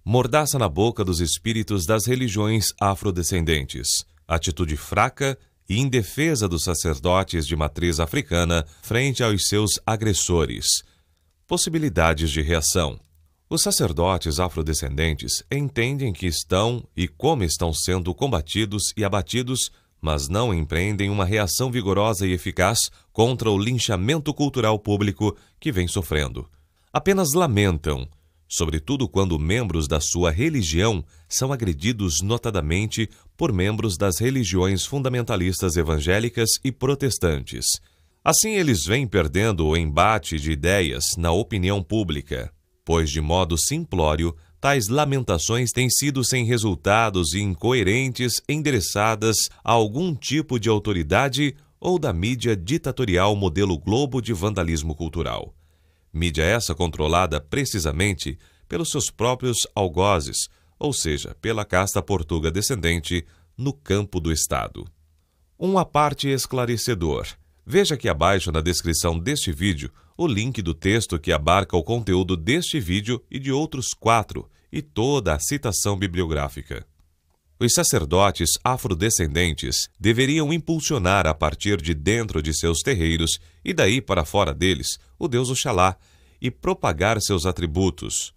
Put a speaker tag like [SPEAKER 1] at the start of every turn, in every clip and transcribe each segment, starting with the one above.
[SPEAKER 1] Mordaça na boca dos espíritos das religiões afrodescendentes. Atitude fraca e indefesa dos sacerdotes de matriz africana frente aos seus agressores. Possibilidades de reação. Os sacerdotes afrodescendentes entendem que estão e como estão sendo combatidos e abatidos, mas não empreendem uma reação vigorosa e eficaz contra o linchamento cultural público que vem sofrendo. Apenas lamentam, sobretudo quando membros da sua religião são agredidos notadamente por membros das religiões fundamentalistas evangélicas e protestantes. Assim, eles vêm perdendo o embate de ideias na opinião pública, pois, de modo simplório, tais lamentações têm sido sem resultados e incoerentes endereçadas a algum tipo de autoridade ou da mídia ditatorial modelo Globo de vandalismo cultural. Mídia essa controlada precisamente pelos seus próprios algozes, ou seja, pela casta portuga descendente no campo do Estado. Um à parte esclarecedor. Veja aqui abaixo na descrição deste vídeo o link do texto que abarca o conteúdo deste vídeo e de outros 4 e toda a citação bibliográfica. Os sacerdotes afrodescendentes deveriam impulsionar a partir de dentro de seus terreiros e daí para fora deles o deus Oxalá e propagar seus atributos.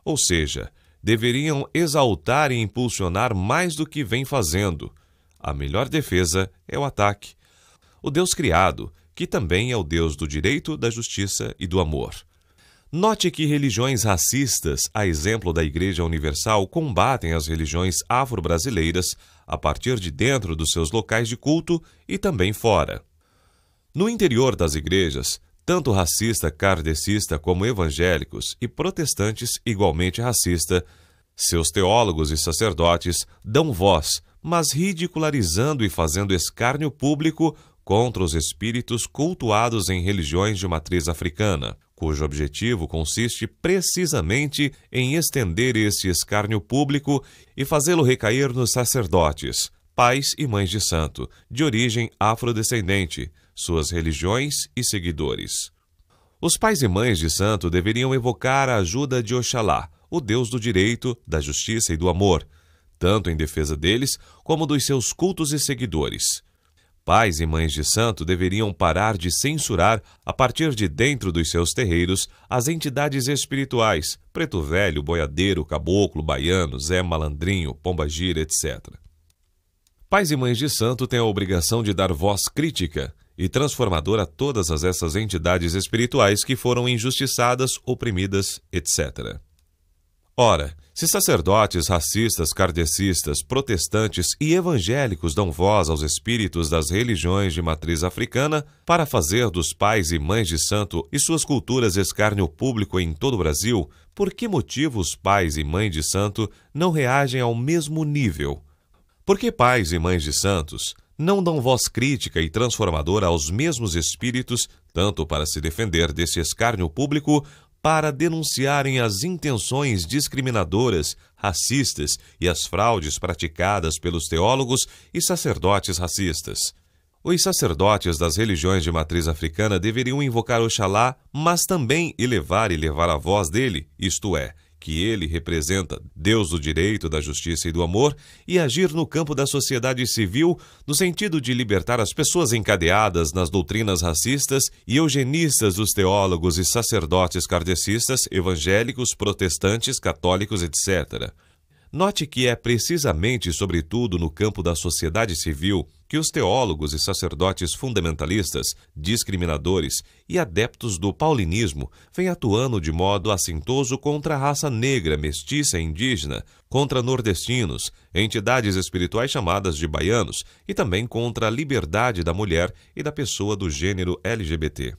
[SPEAKER 1] Ou seja, deveriam exaltar e impulsionar mais do que vem fazendo. A melhor defesa é o ataque. O Deus criado, que também é o Deus do direito, da justiça e do amor. Note que religiões racistas, a exemplo da Igreja Universal, combatem as religiões afro-brasileiras a partir de dentro dos seus locais de culto e também fora. No interior das igrejas, tanto racista, kardecista como evangélicos e protestantes igualmente racista, seus teólogos e sacerdotes dão voz, mas ridicularizando e fazendo escárnio público contra os espíritos cultuados em religiões de matriz africana, cujo objetivo consiste precisamente em estender este escárnio público e fazê-lo recair nos sacerdotes, pais e mães de santo, de origem afrodescendente, suas religiões e seguidores. Os pais e mães de santo deveriam evocar a ajuda de Oxalá, o Deus do direito, da justiça e do amor, tanto em defesa deles como dos seus cultos e seguidores. Pais e mães de santo deveriam parar de censurar, a partir de dentro dos seus terreiros, as entidades espirituais, preto velho, boiadeiro, caboclo, baiano, Zé Malandrinho, pombagira, etc. Pais e mães de santo têm a obrigação de dar voz crítica e transformadora a todas essas entidades espirituais que foram injustiçadas, oprimidas, etc. Ora, se sacerdotes racistas, kardecistas, protestantes e evangélicos dão voz aos espíritos das religiões de matriz africana para fazer dos pais e mães de santo e suas culturas escárnio público em todo o Brasil, por que motivo os pais e mães de santo não reagem ao mesmo nível? Por que pais e mães de santos não dão voz crítica e transformadora aos mesmos espíritos, tanto para se defender desse escárnio público, para denunciarem as intenções discriminadoras, racistas e as fraudes praticadas pelos teólogos e sacerdotes racistas? Os sacerdotes das religiões de matriz africana deveriam invocar Oxalá, mas também elevar a voz dele, isto é, que ele representa Deus do direito, da justiça e do amor, e agir no campo da sociedade civil no sentido de libertar as pessoas encadeadas nas doutrinas racistas e eugenistas dos teólogos e sacerdotes kardecistas, evangélicos, protestantes, católicos, etc. Note que é precisamente, sobretudo, no campo da sociedade civil que os teólogos e sacerdotes fundamentalistas, discriminadores e adeptos do paulinismo vêm atuando de modo assintoso contra a raça negra, mestiça e indígena, contra nordestinos, entidades espirituais chamadas de baianos e também contra a liberdade da mulher e da pessoa do gênero LGBT.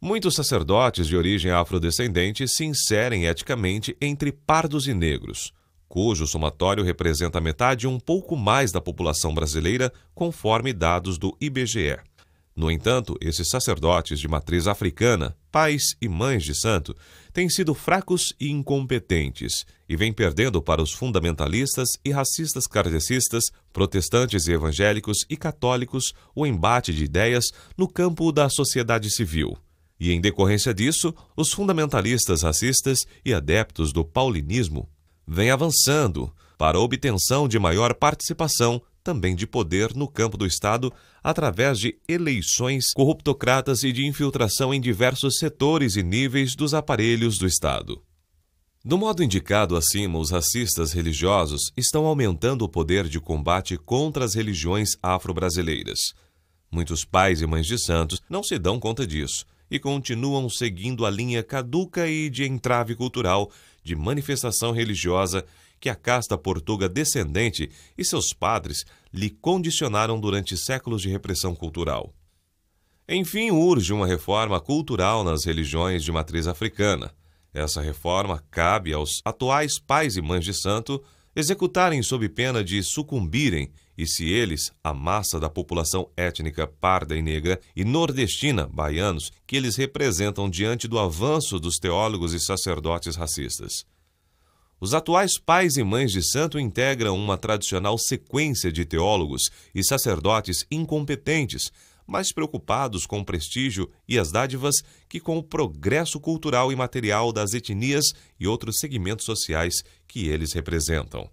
[SPEAKER 1] Muitos sacerdotes de origem afrodescendente se inserem eticamente entre pardos e negros, cujo somatório representa metade e um pouco mais da população brasileira, conforme dados do IBGE. No entanto, esses sacerdotes de matriz africana, pais e mães de santo, têm sido fracos e incompetentes e vêm perdendo para os fundamentalistas e racistas kardecistas, protestantes e evangélicos e católicos o embate de ideias no campo da sociedade civil. E, em decorrência disso, os fundamentalistas racistas e adeptos do paulinismo vem avançando para a obtenção de maior participação, também de poder no campo do Estado, através de eleições corruptocratas e de infiltração em diversos setores e níveis dos aparelhos do Estado. Do modo indicado acima, os racistas religiosos estão aumentando o poder de combate contra as religiões afro-brasileiras. Muitos pais e mães de santos não se dão conta disso e continuam seguindo a linha caduca e de entrave cultural, de manifestação religiosa que a casta portuga descendente e seus padres lhe condicionaram durante séculos de repressão cultural. Enfim, urge uma reforma cultural nas religiões de matriz africana. Essa reforma cabe aos atuais pais e mães de santo executarem sob pena de sucumbirem, e se eles, a massa da população étnica parda e negra e nordestina, baianos, que eles representam diante do avanço dos teólogos e sacerdotes racistas. Os atuais pais e mães de santo integram uma tradicional sequência de teólogos e sacerdotes incompetentes, mais preocupados com o prestígio e as dádivas que com o progresso cultural e material das etnias e outros segmentos sociais que eles representam.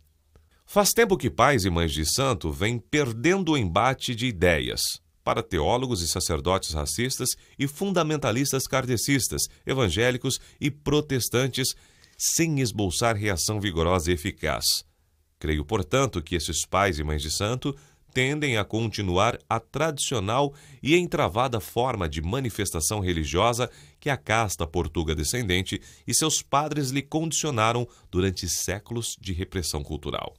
[SPEAKER 1] Faz tempo que pais e mães de santo vêm perdendo o embate de ideias para teólogos e sacerdotes racistas e fundamentalistas kardecistas, evangélicos e protestantes, sem esboçar reação vigorosa e eficaz. Creio, portanto, que esses pais e mães de santo tendem a continuar a tradicional e entravada forma de manifestação religiosa que a casta portuga descendente e seus padres lhe condicionaram durante séculos de repressão cultural.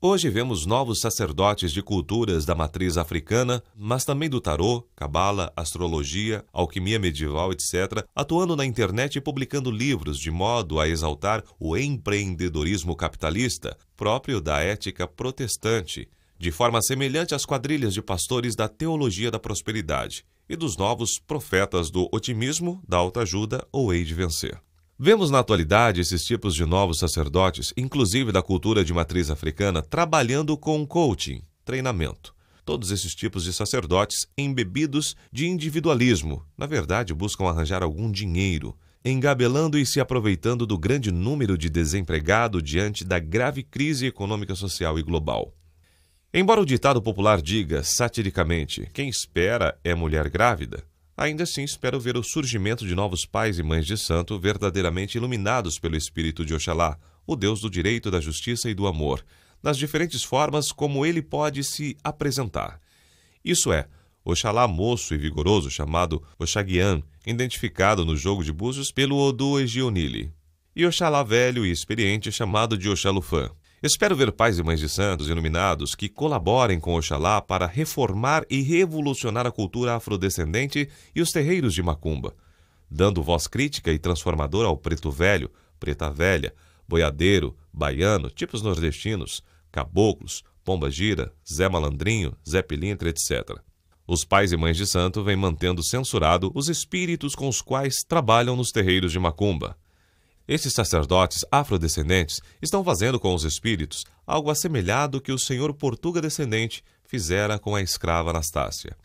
[SPEAKER 1] Hoje vemos novos sacerdotes de culturas da matriz africana, mas também do tarô, cabala, astrologia, alquimia medieval, etc., atuando na internet e publicando livros de modo a exaltar o empreendedorismo capitalista, próprio da ética protestante, de forma semelhante às quadrilhas de pastores da teologia da prosperidade e dos novos profetas do otimismo, da autoajuda ou hei de vencer. Vemos na atualidade esses tipos de novos sacerdotes, inclusive da cultura de matriz africana, trabalhando com coaching, treinamento. Todos esses tipos de sacerdotes embebidos de individualismo, na verdade buscam arranjar algum dinheiro, engabelando e se aproveitando do grande número de desempregados diante da grave crise econômica, social e global. Embora o ditado popular diga, satiricamente, quem espera é mulher grávida, ainda assim espero ver o surgimento de novos pais e mães de santo verdadeiramente iluminados pelo espírito de Oxalá, o Deus do direito, da justiça e do amor, nas diferentes formas como ele pode se apresentar. Isso é, Oxalá moço e vigoroso chamado Oxaguian, identificado no jogo de búzios pelo Odu Egionili, e Oxalá velho e experiente chamado de Oxalufã. Espero ver pais e mães de santos iluminados que colaborem com Oxalá para reformar e revolucionar a cultura afrodescendente e os terreiros de macumba, dando voz crítica e transformadora ao preto velho, preta velha, boiadeiro, baiano, tipos nordestinos, caboclos, pomba-gira, Zé Malandrinho, Zé Pilintra, etc. Os pais e mães de santo vêm mantendo censurado os espíritos com os quais trabalham nos terreiros de macumba. Esses sacerdotes afrodescendentes estão fazendo com os espíritos algo assemelhado que o senhor Portuga descendente fizera com a escrava Anastácia.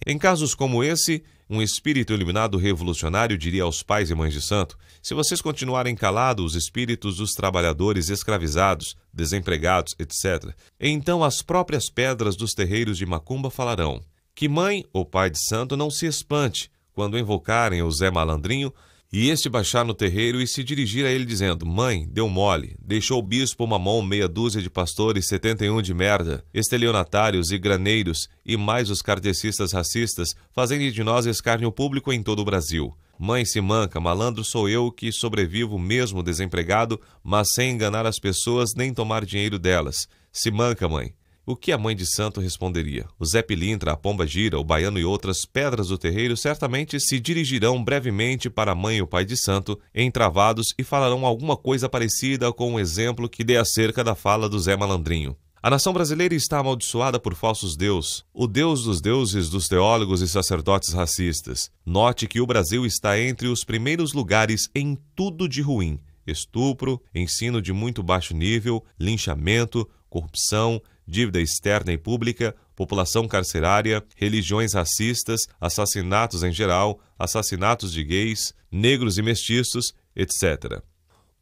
[SPEAKER 1] Em casos como esse, um espírito iluminado revolucionário diria aos pais e mães de santo: se vocês continuarem calados os espíritos dos trabalhadores escravizados, desempregados, etc., então as próprias pedras dos terreiros de macumba falarão. Que mãe ou pai de santo não se espante quando invocarem o Zé Malandrinho e este baixar no terreiro e se dirigir a ele dizendo: mãe, deu mole, deixou o bispo mamão meia dúzia de pastores 71 de merda, estelionatários e graneiros e mais os kardecistas racistas, fazendo de nós escárnio público em todo o Brasil. Mãe se manca, malandro sou eu que sobrevivo mesmo desempregado, mas sem enganar as pessoas nem tomar dinheiro delas. Se manca, mãe. O que a mãe de santo responderia? O Zé Pilintra, a pomba-gira, o baiano e outras pedras do terreiro certamente se dirigirão brevemente para a mãe e o pai de santo, entravados, e falarão alguma coisa parecida com o exemplo que dei acerca da fala do Zé Malandrinho. A nação brasileira está amaldiçoada por falsos deuses, o deus dos deuses dos teólogos e sacerdotes racistas. Note que o Brasil está entre os primeiros lugares em tudo de ruim: estupro, ensino de muito baixo nível, linchamento, corrupção, dívida externa e pública, população carcerária, religiões racistas, assassinatos em geral, assassinatos de gays, negros e mestiços, etc.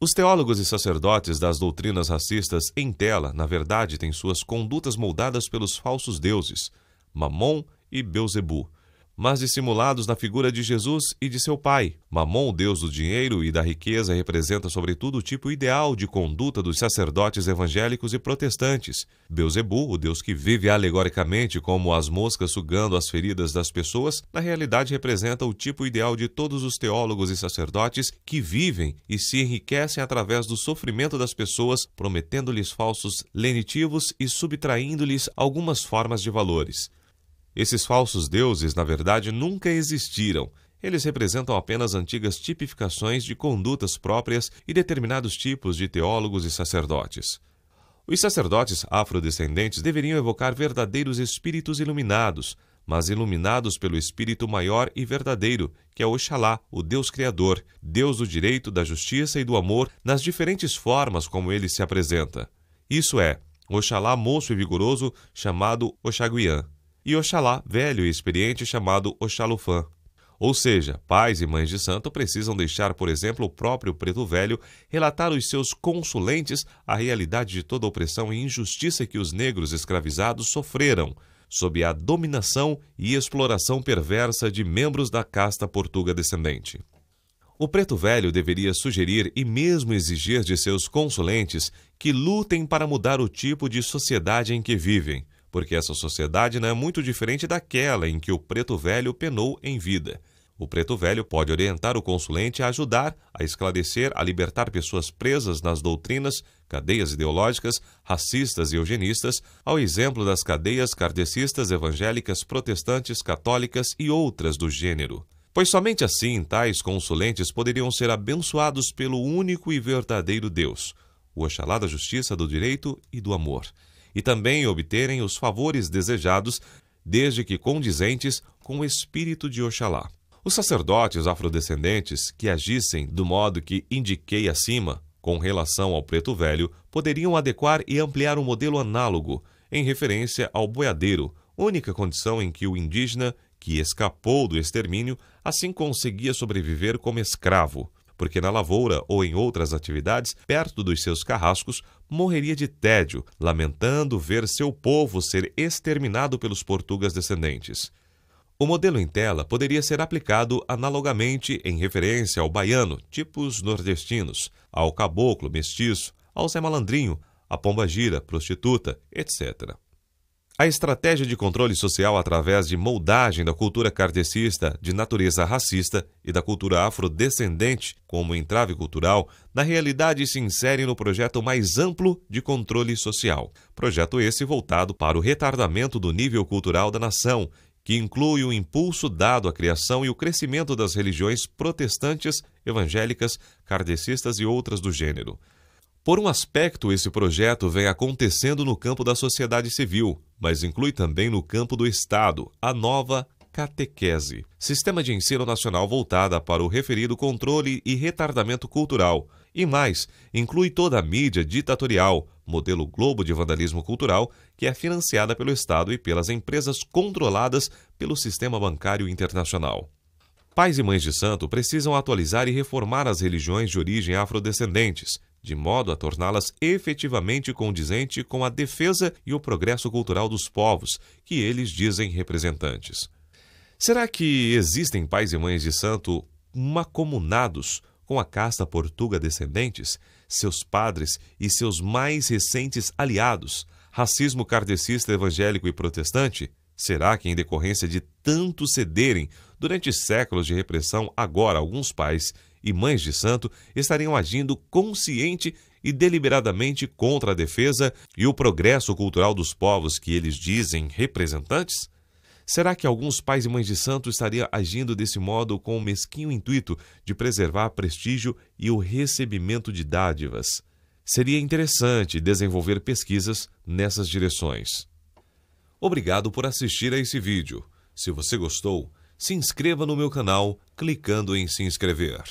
[SPEAKER 1] Os teólogos e sacerdotes das doutrinas racistas em tela, na verdade, têm suas condutas moldadas pelos falsos deuses, Mamon e Belzebu, mas dissimulados na figura de Jesus e de seu pai. Mamon, o deus do dinheiro e da riqueza, representa sobretudo o tipo ideal de conduta dos sacerdotes evangélicos e protestantes. Belzebu, o deus que vive alegoricamente como as moscas sugando as feridas das pessoas, na realidade representa o tipo ideal de todos os teólogos e sacerdotes que vivem e se enriquecem através do sofrimento das pessoas, prometendo-lhes falsos lenitivos e subtraindo-lhes algumas formas de valores. Esses falsos deuses, na verdade, nunca existiram. Eles representam apenas antigas tipificações de condutas próprias e determinados tipos de teólogos e sacerdotes. Os sacerdotes afrodescendentes deveriam evocar verdadeiros espíritos iluminados, mas iluminados pelo espírito maior e verdadeiro, que é Oxalá, o Deus Criador, Deus do direito, da justiça e do amor, nas diferentes formas como ele se apresenta. Isso é, Oxalá moço e vigoroso, chamado Oxaguian, e Oxalá, velho e experiente, chamado Oxalufã. Ou seja, pais e mães de santo precisam deixar, por exemplo, o próprio preto velho relatar aos seus consulentes a realidade de toda a opressão e injustiça que os negros escravizados sofreram, sob a dominação e exploração perversa de membros da casta portuga descendente. O preto velho deveria sugerir e mesmo exigir de seus consulentes que lutem para mudar o tipo de sociedade em que vivem, porque essa sociedade não é muito diferente daquela em que o preto velho penou em vida. O preto velho pode orientar o consulente a ajudar, a esclarecer, a libertar pessoas presas nas doutrinas, cadeias ideológicas, racistas e eugenistas, ao exemplo das cadeias kardecistas, evangélicas, protestantes, católicas e outras do gênero. Pois somente assim tais consulentes poderiam ser abençoados pelo único e verdadeiro Deus, o Oxalá da justiça, do direito e do amor, e também obterem os favores desejados, desde que condizentes com o espírito de Oxalá. Os sacerdotes afrodescendentes que agissem do modo que indiquei acima, com relação ao preto velho, poderiam adequar e ampliar um modelo análogo, em referência ao boiadeiro, única condição em que o indígena, que escapou do extermínio, assim conseguia sobreviver como escravo, porque na lavoura ou em outras atividades, perto dos seus carrascos, morreria de tédio, lamentando ver seu povo ser exterminado pelos portugueses descendentes. O modelo em tela poderia ser aplicado analogamente em referência ao baiano, tipos nordestinos, ao caboclo mestiço, ao Zé Malandrinho, à pombagira, prostituta, etc. A estratégia de controle social através de moldagem da cultura kardecista de natureza racista e da cultura afrodescendente como entrave cultural, na realidade se insere no projeto mais amplo de controle social. Projeto esse voltado para o retardamento do nível cultural da nação, que inclui o impulso dado à criação e o crescimento das religiões protestantes, evangélicas, kardecistas e outras do gênero. Por um aspecto, esse projeto vem acontecendo no campo da sociedade civil, mas inclui também no campo do Estado a nova catequese, sistema de ensino nacional voltada para o referido controle e retardamento cultural, e mais, inclui toda a mídia ditatorial, modelo Globo de vandalismo cultural, que é financiada pelo Estado e pelas empresas controladas pelo sistema bancário internacional. Pais e mães de santo precisam atualizar e reformar as religiões de origem afrodescendentes, de modo a torná-las efetivamente condizente com a defesa e o progresso cultural dos povos que eles dizem representantes. Será que existem pais e mães de santo macomunados com a casta portuga descendentes, seus padres e seus mais recentes aliados, racismo kardecista evangélico e protestante? Será que, em decorrência de tanto cederem durante séculos de repressão, agora alguns pais e mães de santo estariam agindo consciente e deliberadamente contra a defesa e o progresso cultural dos povos que eles dizem representantes? Será que alguns pais e mães de santo estariam agindo desse modo com o mesquinho intuito de preservar prestígio e o recebimento de dádivas? Seria interessante desenvolver pesquisas nessas direções. Obrigado por assistir a esse vídeo. Se você gostou, se inscreva no meu canal clicando em se inscrever.